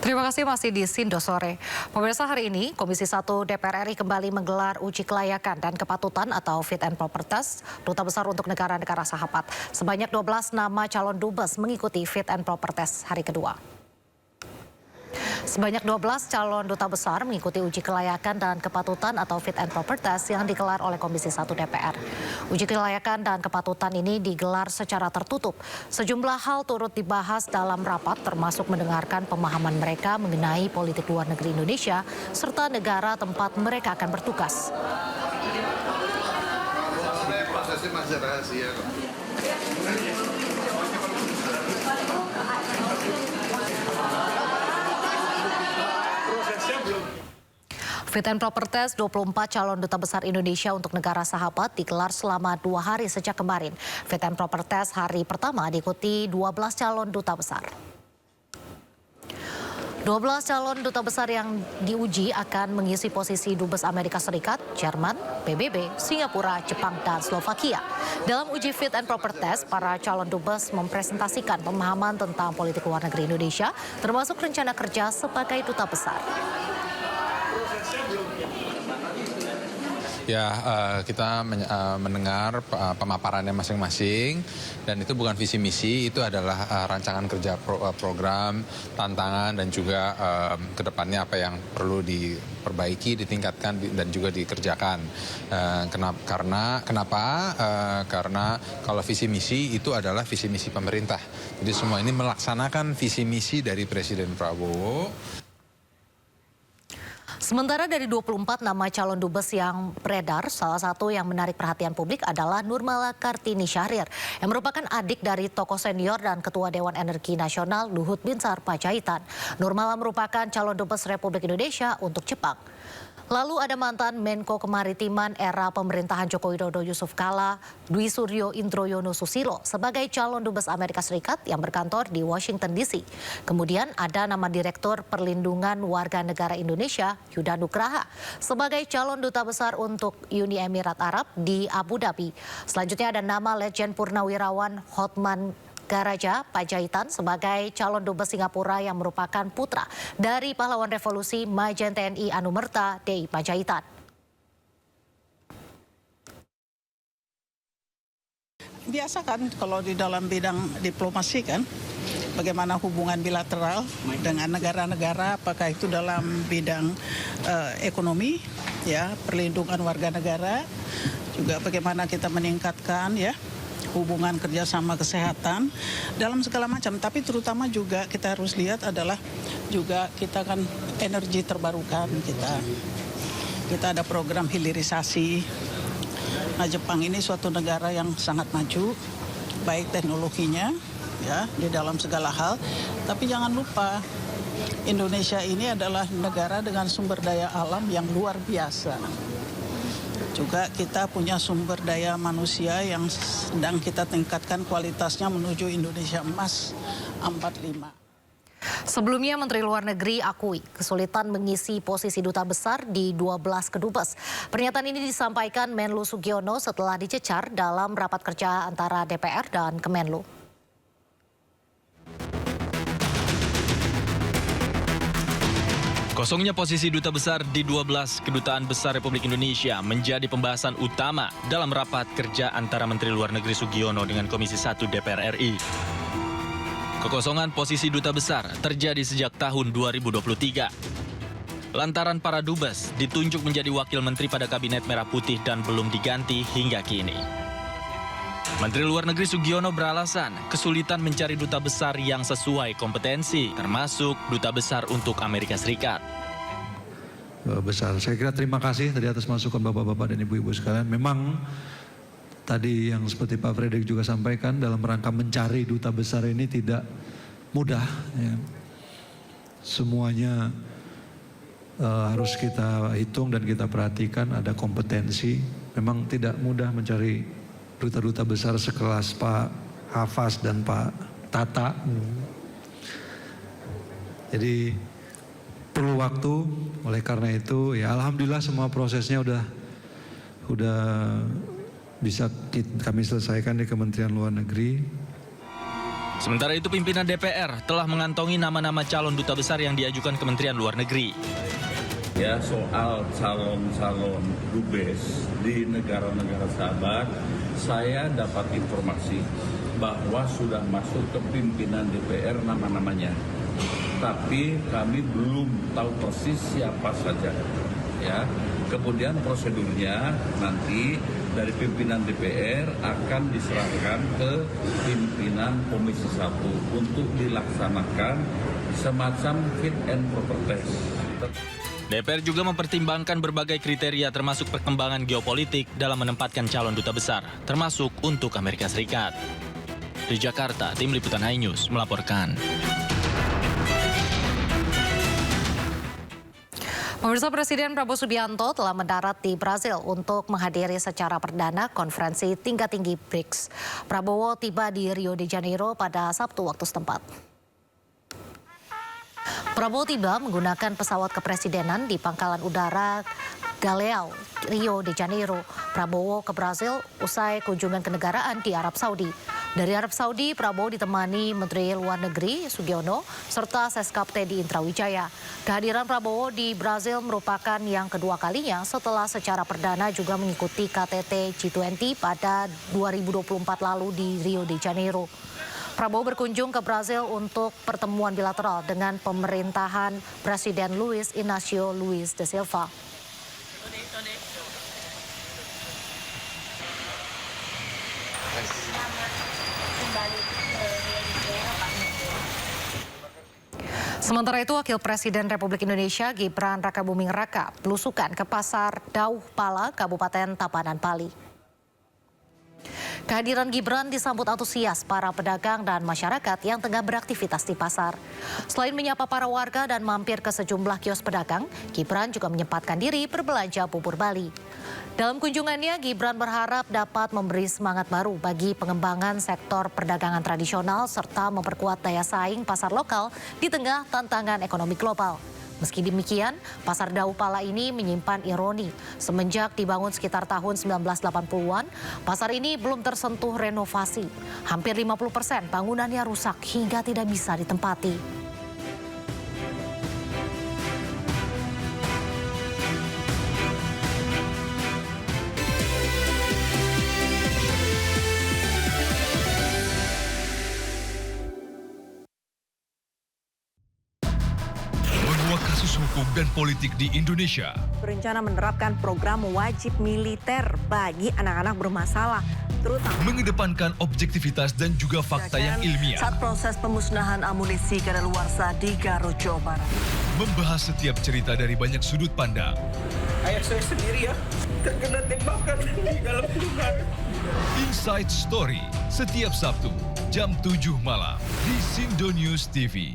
Terima kasih masih di Sindo Sore. Pemirsa, hari ini Komisi 1 DPR RI kembali menggelar uji kelayakan dan kepatutan atau fit and proper test Duta Besar untuk negara-negara sahabat. Sebanyak 12 nama calon dubes mengikuti fit and proper test hari kedua. Sebanyak 12 calon duta besar mengikuti uji kelayakan dan kepatutan atau fit and proper test yang digelar oleh Komisi 1 DPR. Uji kelayakan dan kepatutan ini digelar secara tertutup. Sejumlah hal turut dibahas dalam rapat, termasuk mendengarkan pemahaman mereka mengenai politik luar negeri Indonesia serta negara tempat mereka akan bertugas. Prosesnya masih rahasia. Fit and proper test 24 calon duta besar Indonesia untuk negara sahabat digelar selama 2 hari sejak kemarin. Fit and proper test hari pertama diikuti 12 calon duta besar. 12 calon duta besar yang diuji akan mengisi posisi dubes Amerika Serikat, Jerman, PBB, Singapura, Jepang, dan Slovakia. Dalam uji fit and proper test, para calon dubes mempresentasikan pemahaman tentang politik luar negeri Indonesia, termasuk rencana kerja sebagai duta besar. Ya, kita mendengar pemaparannya masing-masing, dan itu bukan visi misi, itu adalah rancangan kerja program, tantangan, dan juga kedepannya apa yang perlu diperbaiki, ditingkatkan, dan juga dikerjakan. Kenapa? Karena kalau visi misi itu adalah visi misi pemerintah. Jadi semua ini melaksanakan visi misi dari Presiden Prabowo. Sementara dari 24 nama calon dubes yang beredar, salah satu yang menarik perhatian publik adalah Nurmala Kartini Syahrir, yang merupakan adik dari tokoh senior dan Ketua Dewan Energi Nasional Luhut Binsar Panjaitan. Nurmala merupakan calon dubes Republik Indonesia untuk Jepang. Lalu ada mantan Menko Kemaritiman era pemerintahan Joko Widodo Yusuf Kala, Dwi Suryo Indroyono Susilo sebagai calon dubes Amerika Serikat yang berkantor di Washington DC. Kemudian ada nama Direktur Perlindungan Warga Negara Indonesia Yuda Nugraha sebagai calon duta besar untuk Uni Emirat Arab di Abu Dhabi. Selanjutnya ada nama Letjen Purnawirawan Hotman Garaja Panjaitan sebagai calon dubes Singapura yang merupakan putra dari pahlawan revolusi Majen TNI Anumerta DI Panjaitan. Biasa kan kalau di dalam bidang diplomasi kan, bagaimana hubungan bilateral dengan negara-negara, apakah itu dalam bidang ekonomi, ya, perlindungan warga negara, juga bagaimana kita meningkatkan, ya, hubungan kerjasama kesehatan dalam segala macam, tapi terutama juga kita harus lihat adalah juga kita kan energi terbarukan, kita ada program hilirisasi. Nah, Jepang ini suatu negara yang sangat maju, baik teknologinya, ya, di dalam segala hal, tapi jangan lupa Indonesia ini adalah negara dengan sumber daya alam yang luar biasa. Juga kita punya sumber daya manusia yang sedang kita tingkatkan kualitasnya menuju Indonesia Emas 45. Sebelumnya Menteri Luar Negeri akui kesulitan mengisi posisi duta besar di 12 kedubes. Pernyataan ini disampaikan Menlu Sugiono setelah dicecar dalam rapat kerja antara DPR dan Kemenlu. Kosongnya posisi duta besar di 12 kedutaan besar Republik Indonesia menjadi pembahasan utama dalam rapat kerja antara Menteri Luar Negeri Sugiono dengan Komisi 1 DPR RI. Kekosongan posisi duta besar terjadi sejak tahun 2023. Lantaran para dubes ditunjuk menjadi wakil menteri pada Kabinet Merah Putih dan belum diganti hingga kini. Menteri Luar Negeri Sugiono beralasan kesulitan mencari duta besar yang sesuai kompetensi, termasuk duta besar untuk Amerika Serikat. Saya kira terima kasih tadi atas masukan bapak-bapak dan ibu-ibu sekalian. Memang tadi yang seperti Pak Fredrik juga sampaikan, dalam rangka mencari duta besar ini tidak mudah. Ya. Semuanya harus kita hitung dan kita perhatikan, ada kompetensi. Memang tidak mudah mencari duta-duta besar sekelas Pak Hafaz dan Pak Tata. Jadi perlu waktu, oleh karena itu ya alhamdulillah semua prosesnya udah bisa kami selesaikan di Kementerian Luar Negeri. Sementara itu pimpinan DPR telah mengantongi nama-nama calon duta besar yang diajukan Kementerian Luar Negeri. Ya, soal calon-calon dubes di negara-negara sahabat, saya dapat informasi bahwa sudah masuk ke pimpinan DPR nama-namanya. Tapi kami belum tahu persis siapa saja. Ya, kemudian prosedurnya nanti dari pimpinan DPR akan diserahkan ke pimpinan Komisi 1 untuk dilaksanakan semacam fit and proper test. DPR juga mempertimbangkan berbagai kriteria termasuk perkembangan geopolitik dalam menempatkan calon duta besar, termasuk untuk Amerika Serikat. Di Jakarta, Tim Liputan iNews melaporkan. Pemirsa, Presiden Prabowo Subianto telah mendarat di Brazil untuk menghadiri secara perdana konferensi tingkat tinggi BRICS. Prabowo tiba di Rio de Janeiro pada Sabtu waktu setempat. Prabowo tiba menggunakan pesawat kepresidenan di Pangkalan Udara Galeão, Rio de Janeiro. Prabowo ke Brazil usai kunjungan kenegaraan di Arab Saudi. Dari Arab Saudi, Prabowo ditemani Menteri Luar Negeri Sugiono serta Seskap Teddy Indrawijaya. Kehadiran Prabowo di Brazil merupakan yang kedua kalinya setelah secara perdana juga mengikuti KTT G20 pada 2024 lalu di Rio de Janeiro. Prabowo berkunjung ke Brazil untuk pertemuan bilateral dengan pemerintahan Presiden Luiz Inácio Lula da Silva. Sementara itu, Wakil Presiden Republik Indonesia Gibran Rakabuming Raka belusukan ke Pasar Dauh Pala, Kabupaten Tabanan, Bali. Kehadiran Gibran disambut antusias para pedagang dan masyarakat yang tengah beraktivitas di pasar. Selain menyapa para warga dan mampir ke sejumlah kios pedagang, Gibran juga menyempatkan diri berbelanja bubur Bali. Dalam kunjungannya, Gibran berharap dapat memberi semangat baru bagi pengembangan sektor perdagangan tradisional serta memperkuat daya saing pasar lokal di tengah tantangan ekonomi global. Meski demikian, Pasar Dauh Pala ini menyimpan ironi. Semenjak dibangun sekitar tahun 1980-an, pasar ini belum tersentuh renovasi. Hampir 50% bangunannya rusak hingga tidak bisa ditempati. Kasus hukum dan politik di Indonesia. Berencana menerapkan program wajib militer bagi anak-anak bermasalah, terutama Mengedepankan objektivitas dan juga fakta yang ilmiah. saat proses pemusnahan amunisi kadaluarsa di Garut, Jawa Barat. Membahas setiap cerita dari banyak sudut pandang. Ayah saya sendiri ya, terkena tembakan di dalam kurungan. Inside Story, setiap Sabtu, jam 7 malam di Sindo News TV.